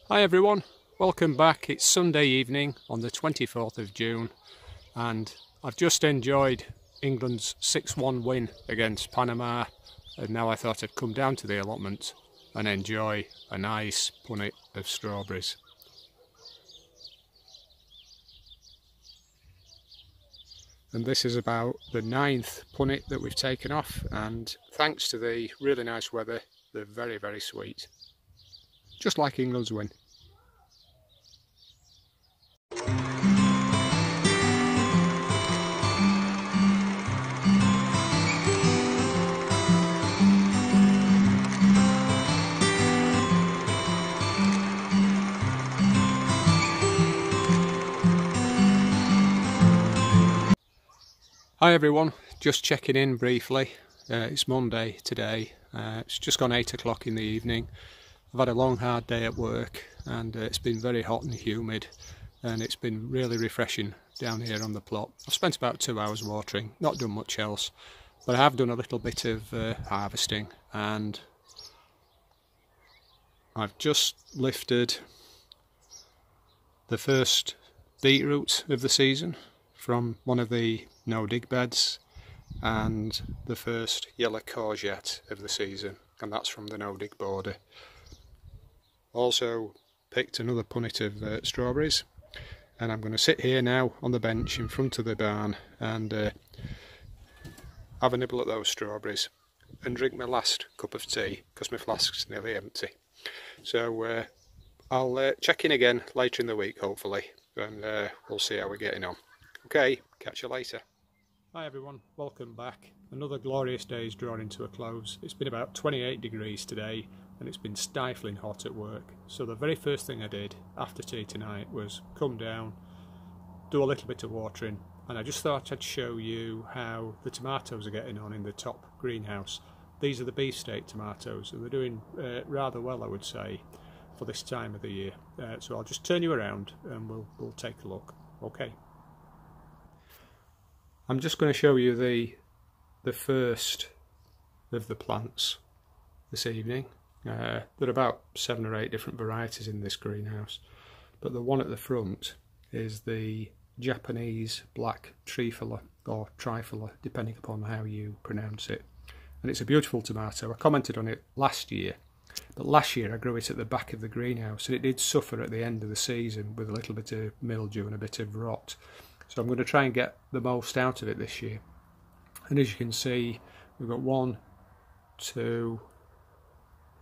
Hi everyone, welcome back. It's Sunday evening on the 24th of June and I've just enjoyed England's 6-1 win against Panama, and now I thought I'd come down to the allotment and enjoy a nice punnet of strawberries. And this is about the 9th punnet that we've taken off, and thanks to the really nice weather they're very, very sweet. Just like England's win. Hi everyone, just checking in briefly. It's Monday today. It's just gone 8 o'clock in the evening. I've had a long hard day at work and it's been very hot and humid, and it's been really refreshing down here on the plot. I've spent about 2 hours watering, not done much else, but I have done a little bit of harvesting, and I've just lifted the first beetroot of the season from one of the no-dig beds, and the first yellow courgette of the season, and that's from the no-dig border. Also picked another punnet of strawberries, and I'm going to sit here now on the bench in front of the barn and have a nibble at those strawberries and drink my last cup of tea because my flask's nearly empty. So I'll check in again later in the week hopefully, and we'll see how we're getting on. Okay, catch you later. Hi everyone, welcome back. Another glorious day is drawing to a close. It's been about 28 degrees today and it's been stifling hot at work. So the very first thing I did after tea tonight was come down, do a little bit of watering, and I just thought I'd show you how the tomatoes are getting on in the top greenhouse. These are the beefsteak tomatoes and they're doing rather well, I would say, for this time of the year. So I'll just turn you around and we'll take a look. Okay. I'm just going to show you the first of the plants this evening. There are about 7 or 8 different varieties in this greenhouse, but the one at the front is the Japanese black trifler, or trifler, depending upon how you pronounce it. And it's a beautiful tomato. I commented on it last year, but last year I grew it at the back of the greenhouse and it did suffer at the end of the season with a little bit of mildew and a bit of rot. So I'm going to try and get the most out of it this year. And as you can see, we've got 1, 2,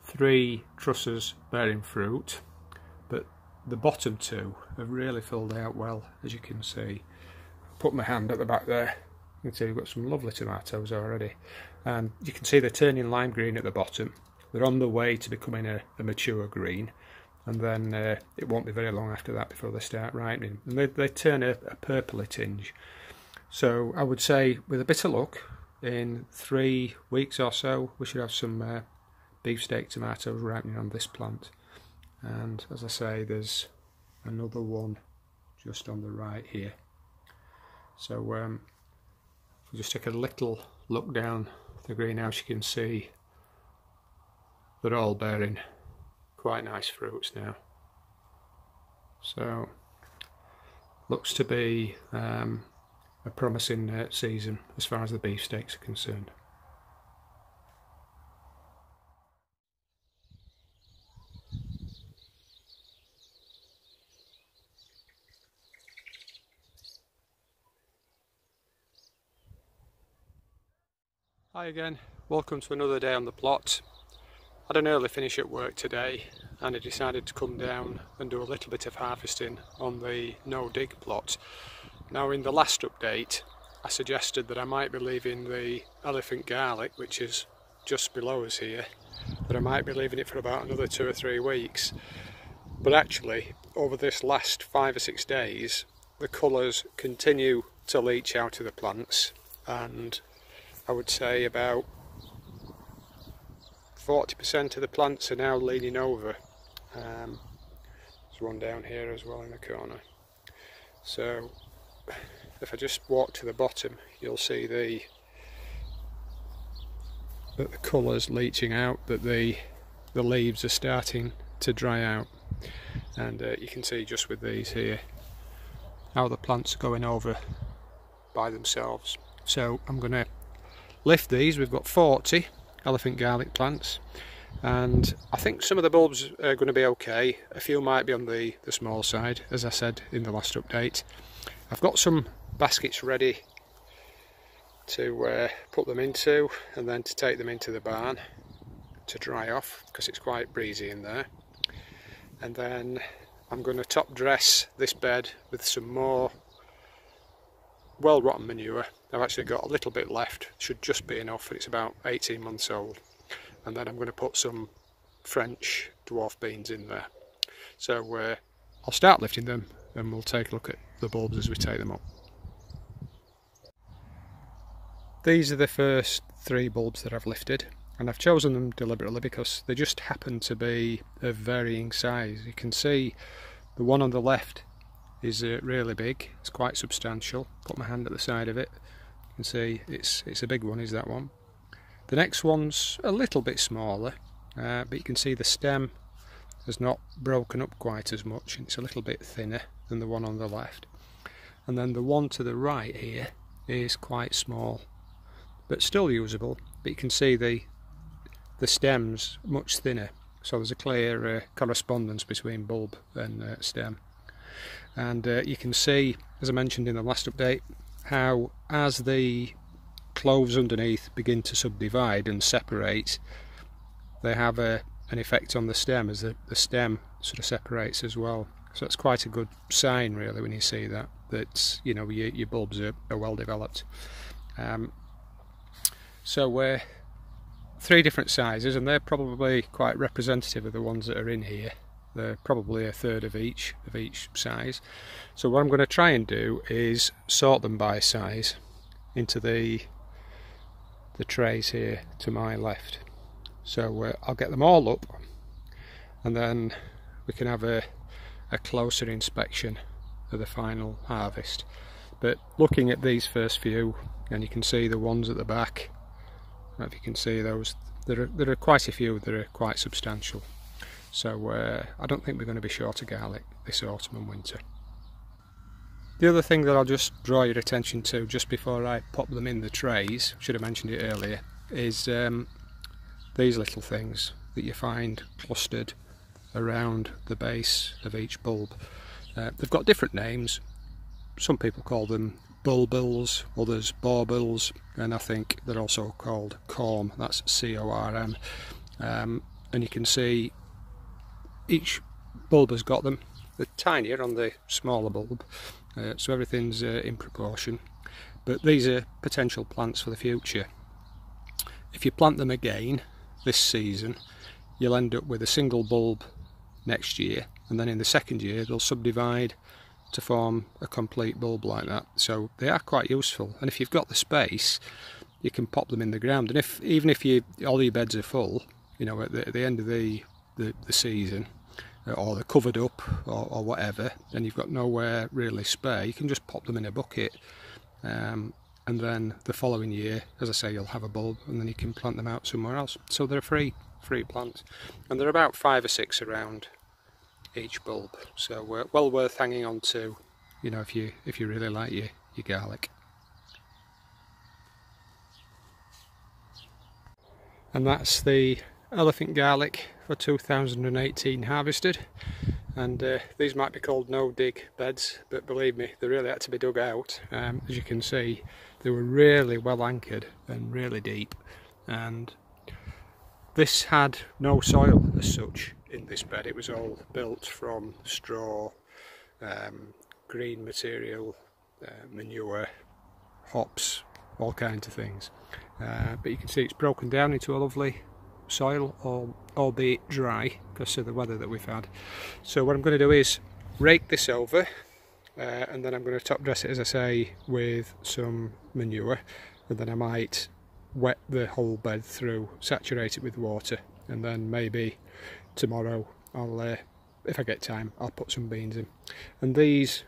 3 trusses bearing fruit, but the bottom 2 have really filled out well, as you can see. Put my hand at the back there. You can see we've got some lovely tomatoes already. And you can see they're turning lime green at the bottom. They're on the way to becoming a mature green. And then it won't be very long after that before they start ripening. And they turn a purpley tinge. So I would say, with a bit of luck, in 3 weeks or so, we should have some beefsteak tomatoes ripening on this plant. And as I say, there's another one just on the right here. So if we just take a little look down the greenhouse, you can see they're all bearing quite nice fruits now. So looks to be a promising season as far as the beefsteaks are concerned. Hi again, welcome to another day on the plot. Had an early finish at work today and I decided to come down and do a little bit of harvesting on the no-dig plot. Now, in the last update I suggested that I might be leaving the elephant garlic, which is just below us here, that I might be leaving it for about another 2 or 3 weeks. But actually, over this last 5 or 6 days, the colours continue to leach out of the plants, and I would say about 40% of the plants are now leaning over. There's one down here as well in the corner. So if I just walk to the bottom, you'll see that the colour's leaching out, that the leaves are starting to dry out. And you can see just with these here how the plants are going over by themselves. So I'm going to lift these. We've got 40 elephant garlic plants, and I think some of the bulbs are going to be okay. A few might be on the small side, as I said in the last update. I've got some baskets ready to put them into, and then to take them into the barn to dry off, because it's quite breezy in there. And then I'm going to top dress this bed with some more well rotten manure. I've actually got a little bit left, should just be enough, and it's about 18 months old. And then I'm going to put some French dwarf beans in there. So I'll start lifting them, and we'll take a look at the bulbs as we take them up. These are the first 3 bulbs that I've lifted, and I've chosen them deliberately because they just happen to be of varying size. You can see the one on the left is really big, it's quite substantial. Put my hand at the side of it, you can see it's a big one, is that one. The next one's a little bit smaller, but you can see the stem has not broken up quite as much, and it's a little bit thinner than the one on the left. And then the one to the right here is quite small, but still usable. But you can see the stem's much thinner, so there's a clear correspondence between bulb and stem. And you can see, as I mentioned in the last update, how as the cloves underneath begin to subdivide and separate, they have an effect on the stem, as the stem sort of separates as well. So it's quite a good sign really when you see that you know your bulbs are well developed. So we're 3 different sizes, and they're probably quite representative of the ones that are in here. They're probably a third of each size. So what I'm going to try and do is sort them by size into the trays here to my left. So I'll get them all up, and then we can have a closer inspection of the final harvest. But looking at these first few, and you can see the ones at the back, I don't know if you can see those, there are quite a few that are quite substantial. So I don't think we're going to be short of garlic this autumn and winter. The other thing that I'll just draw your attention to just before I pop them in the trays, should have mentioned it earlier, is these little things that you find clustered around the base of each bulb. They've got different names. Some people call them bulbils, others baubles, and I think they're also called corm. That's C-O-R-M. And you can see each bulb has got them. They're tinier on the smaller bulb, so everything's in proportion. But these are potential plants for the future. If you plant them again this season, you'll end up with a single bulb next year, and then in the second year they'll subdivide to form a complete bulb like that. So they are quite useful, and if you've got the space, you can pop them in the ground. And even if all your beds are full, you know, at the end of the season, or they're covered up or whatever, and you've got nowhere really spare, you can just pop them in a bucket, and then the following year, as I say, you'll have a bulb, and then you can plant them out somewhere else. So they're free plants, and they're about 5 or 6 around each bulb, so well worth hanging on to, you know, if you really like your garlic. And that's the elephant garlic for 2018 harvested, and these might be called no dig beds, but believe me, they really had to be dug out. As you can see, they were really well anchored and really deep, and this had no soil as such in this bed. It was all built from straw, green material, manure, hops, all kinds of things. But you can see it's broken down into a lovely soil, albeit dry because of the weather that we've had. So what I'm going to do is rake this over, and then I'm going to top dress it, as I say, with some manure, and then I might wet the whole bed through, saturate it with water, and then maybe tomorrow I'll, if I get time, I'll put some beans in. And these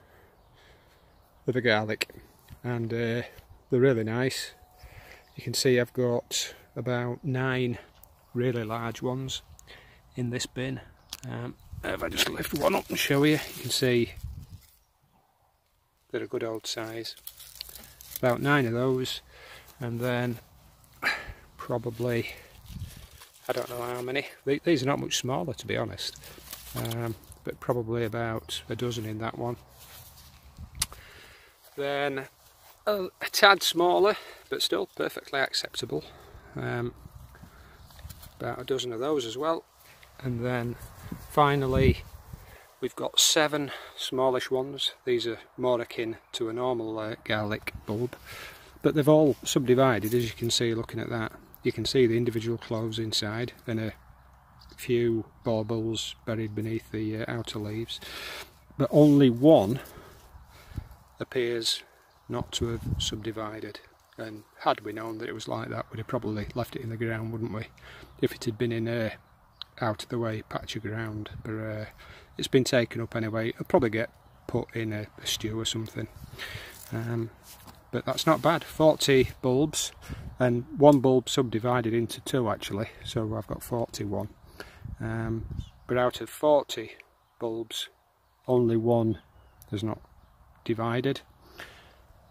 are the garlic, and they're really nice. You can see I've got about 9 really large ones in this bin. if I just lift one up and show you, you can see they're a good old size. About 9 of those, and then probably, I don't know how many. These are not much smaller, to be honest, but probably about a dozen in that one. Then a tad smaller, but still perfectly acceptable. About a dozen of those as well. And then finally we've got 7 smallish ones. These are more akin to a normal garlic bulb, but they've all subdivided, as you can see looking at that. You can see the individual cloves inside and a few baubles buried beneath the outer leaves, but only one appears not to have subdivided. And had we known that it was like that, we'd have probably left it in the ground, wouldn't we, if it had been in a out of the way patch of ground. But it's been taken up anyway. It'll probably get put in a stew or something. But that's not bad. 40 bulbs, and one bulb subdivided into 2 actually, so I've got 41. But out of 40 bulbs, only one has not divided,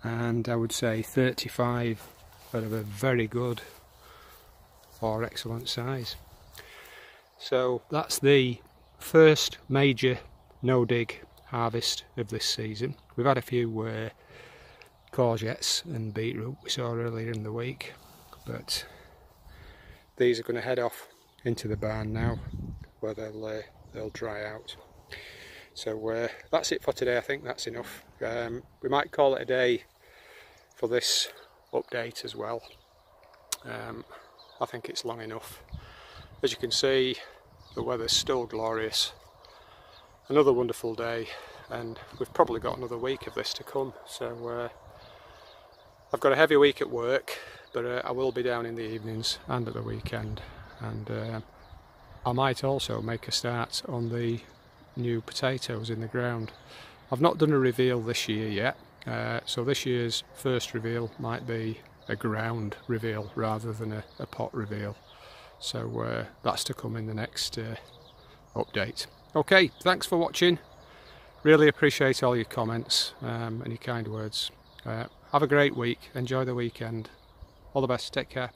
and I would say 35 are of a very good or excellent size. So that's the first major no-dig harvest of this season. We've had a few courgettes and beetroot we saw earlier in the week, but these are going to head off into the barn now, where they'll dry out. So that's it for today. I think that's enough. We might call it a day for this update as well. I think it's long enough. As you can see, the weather's still glorious. Another wonderful day, and we've probably got another week of this to come. So I've got a heavy week at work, but I will be down in the evenings and at the weekend, and I might also make a start on the new potatoes in the ground. I've not done a reveal this year yet, so this year's first reveal might be a ground reveal rather than a pot reveal. So that's to come in the next update. Okay, thanks for watching. Really appreciate all your comments and your kind words. Have a great week. Enjoy the weekend. All the best. Take care.